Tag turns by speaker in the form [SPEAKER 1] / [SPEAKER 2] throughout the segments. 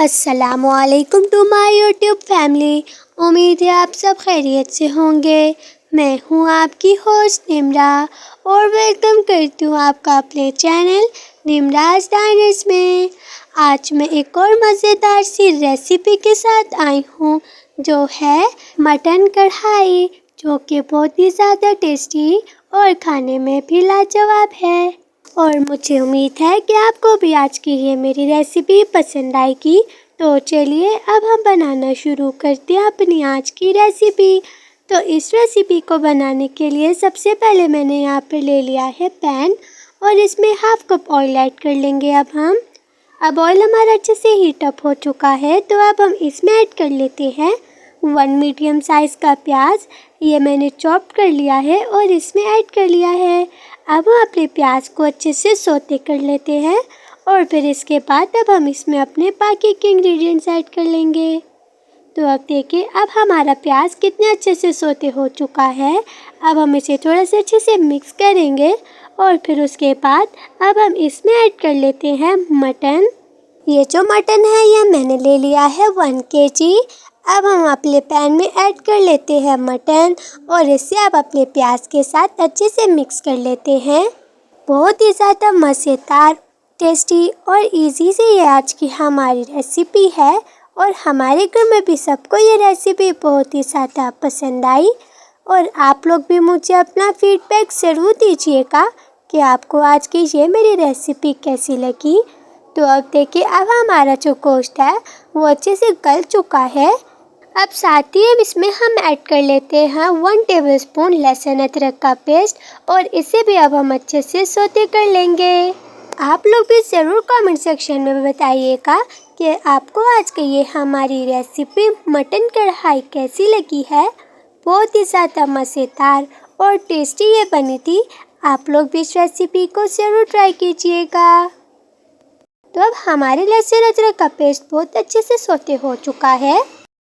[SPEAKER 1] अस्सलामुअलैकुम to my YouTube family. उम्मीद है आप सब खैरियत से होंगे। मैं हूँ आपकी होस्ट निम्रा और वेलकम करती हूँ आपका अपने चैनल निम्राज डाइनर्स में। आज मैं एक और मज़ेदार सी रेसिपी के साथ आई हूँ जो है मटन कढ़ाई, जो कि बहुत ही ज़्यादा टेस्टी और खाने में भी लाजवाब है। और मुझे उम्मीद है कि आपको भी आज की ये मेरी रेसिपी पसंद आएगी। तो चलिए अब हम बनाना शुरू करते हैं अपनी आज की रेसिपी। तो इस रेसिपी को बनाने के लिए सबसे पहले मैंने यहाँ पर ले लिया है पैन और इसमें हाफ कप ऑयल ऐड कर लेंगे अब ऑयल हमारा अच्छे से हीट अप हो चुका है, तो अब हम इसमें ऐड कर लेते हैं 1 मीडियम साइज़ का प्याज। ये मैंने चॉप कर लिया है और इसमें ऐड कर लिया है। अब हम अपने प्याज को अच्छे से सौते कर लेते हैं और फिर इसके बाद अब हम इसमें अपने बाकी के इंग्रेडिएंट्स ऐड कर लेंगे। तो अब देखिए अब हमारा प्याज कितने अच्छे से सौते हो चुका है। अब हम इसे थोड़ा सा अच्छे से मिक्स करेंगे और फिर उसके बाद अब हम इसमें ऐड कर लेते हैं मटन। ये जो मटन है ये मैंने ले लिया है 1 kg। अब हम अपने पैन में ऐड कर लेते हैं मटन और इसे अब अपने प्याज के साथ अच्छे से मिक्स कर लेते हैं। बहुत ही ज़्यादा मज़ेदार, टेस्टी और इजी से ये आज की हमारी रेसिपी है और हमारे घर में भी सबको ये रेसिपी बहुत ही ज़्यादा पसंद आई। और आप लोग भी मुझे अपना फीडबैक ज़रूर दीजिएगा कि आपको आज की ये मेरी रेसिपी कैसी लगी। तो अब देखिए अब हमारा जो गोश्त है वो अच्छे से गल चुका है। अब साथ ही इसमें हम ऐड कर लेते हैं 1 टेबलस्पून लहसुन अदरक का पेस्ट और इसे भी अब हम अच्छे से सौते कर लेंगे। आप लोग भी ज़रूर कमेंट सेक्शन में बताइएगा कि आपको आज की ये हमारी रेसिपी मटन कढ़ाई कैसी लगी है। बहुत ही ज़्यादा मज़ेदार और टेस्टी ये बनी थी। आप लोग भी इस रेसिपी को ज़रूर ट्राई कीजिएगा। तो अब हमारे लहसुन अदरक का पेस्ट बहुत अच्छे से सौते हो चुका है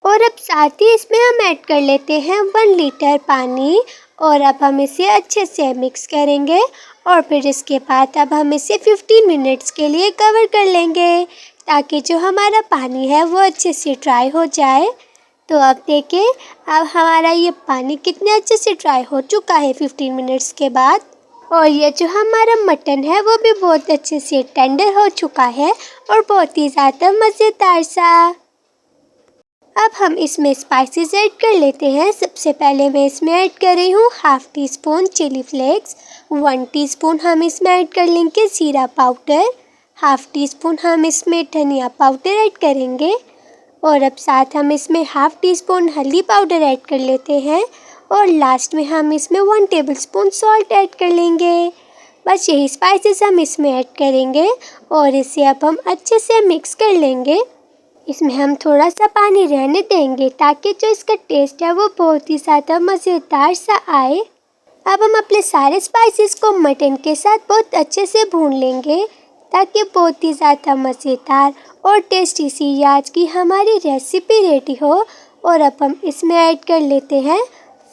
[SPEAKER 1] और अब साथ ही इसमें हम ऐड कर लेते हैं 1 लीटर पानी और अब हम इसे अच्छे से मिक्स करेंगे और फिर इसके बाद अब हम इसे 15 मिनट्स के लिए कवर कर लेंगे ताकि जो हमारा पानी है वो अच्छे से ड्राई हो जाए। तो अब देखिए अब हमारा ये पानी कितने अच्छे से ड्राई हो चुका है 15 मिनट्स के बाद। और ये जो हमारा मटन है वो भी बहुत अच्छे से टेंडर हो चुका है और बहुत ही ज़्यादा मज़ेदार सा। अब हम इसमें स्पाइसेस ऐड कर लेते हैं। सबसे पहले मैं इसमें ऐड कर रही हूँ half teaspoon chilli flakes, 1 teaspoon हम इसमें ऐड कर लेंगे ज़ीरा पाउडर, हाफ़ टी स्पून हम इसमें धनिया पाउडर ऐड करेंगे और अब साथ हम इसमें हाफ़ टी स्पून हल्दी पाउडर ऐड कर लेते हैं और लास्ट में हम इसमें 1 टेबलस्पून सॉल्ट ऐड कर लेंगे। बस यही स्पाइसेस हम इसमें ऐड करेंगे और इसे अब हम अच्छे से मिक्स कर लेंगे। इसमें हम थोड़ा सा पानी रहने देंगे ताकि जो इसका टेस्ट है वो बहुत ही ज़्यादा मज़ेदार सा आए। अब हम अपने सारे स्पाइसेस को मटन के साथ बहुत अच्छे से भून लेंगे ताकि बहुत ही ज़्यादा मज़ेदार और टेस्टी सी आज की हमारी रेसिपी रेडी हो। और अब हम इसमें ऐड कर लेते हैं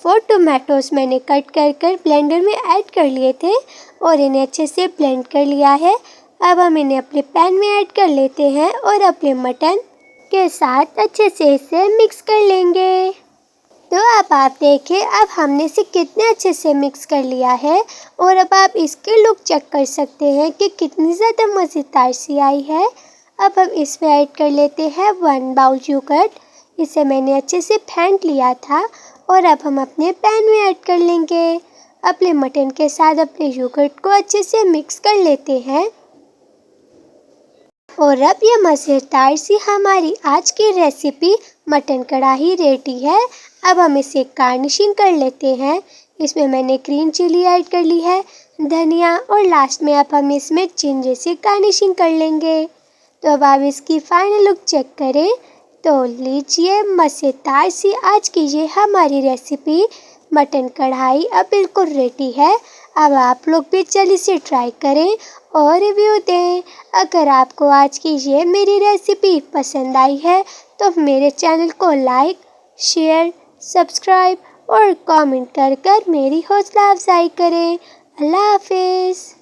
[SPEAKER 1] 4 टोमेटोज़ मैंने कट कर ब्लेंडर में ऐड कर लिए थे और इन्हें अच्छे से ब्लेंड कर लिया है। अब हम इन्हें अपने पैन में ऐड कर लेते हैं और अपने मटन के साथ अच्छे से इसे मिक्स कर लेंगे। तो अब आप देखिए अब हमने इसे कितने अच्छे से मिक्स कर लिया है और अब आप इसके लुक चेक कर सकते हैं कि कितनी ज़्यादा मज़ेदार सी आई है। अब हम इसमें ऐड कर लेते हैं 1 बाउल योगर्ट। इसे मैंने अच्छे से फेंट लिया था और अब हम अपने पैन में ऐड कर लेंगे। अपने मटन के साथ अपने योगर्ट को अच्छे से मिक्स कर लेते हैं और अब ये मज़ेदार सी हमारी आज की रेसिपी मटन कढ़ाई रेडी है। अब हम इसे गार्निशिंग कर लेते हैं। इसमें मैंने ग्रीन चिली ऐड कर ली है, धनिया और लास्ट में अब हम इसमें जिंजर से गार्निशिंग कर लेंगे। तो अब आप इसकी फाइनल लुक चेक करें तो लीजिए मज़ेदार सी आज की ये हमारी रेसिपी मटन कढ़ाई अब बिल्कुल रेडी है। अब आप लोग भी जल्दी से ट्राई करें और रिव्यू दें। अगर आपको आज की ये मेरी रेसिपी पसंद आई है तो मेरे चैनल को लाइक, शेयर, सब्सक्राइब और कमेंट कर मेरी हौसला अफजाई करें। अल्लाह हाफिज़।